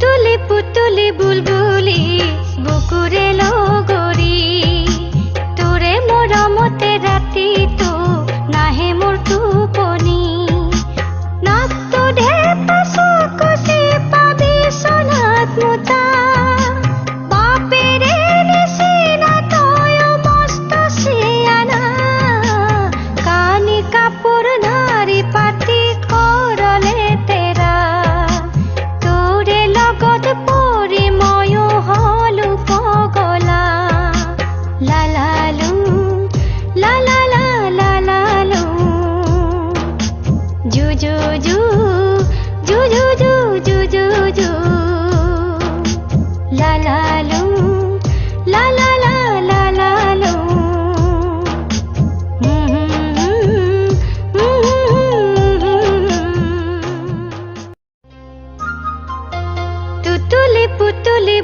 তুতুলি পুতুলি বুলবুলি বুকুরে লগৰি তোৰে মৰমতে ৰাতিটো নাহে মোৰ টোপনি নাকটো ঢেপাচো কচি পাবি চনাত মুতা বাপেৰে নিচিনা তয়ো মস্ত চিয়ানা কানি কাপোৰ নাৰী পাতি কৰলে তেৰা তোৰে লগত পৰি ময়ো হলো পগলা লালালু লালালা লালালু জু জু জু জু জু জু জু জু জু লালালু লালালা লালালু তুতুলি পুতুলি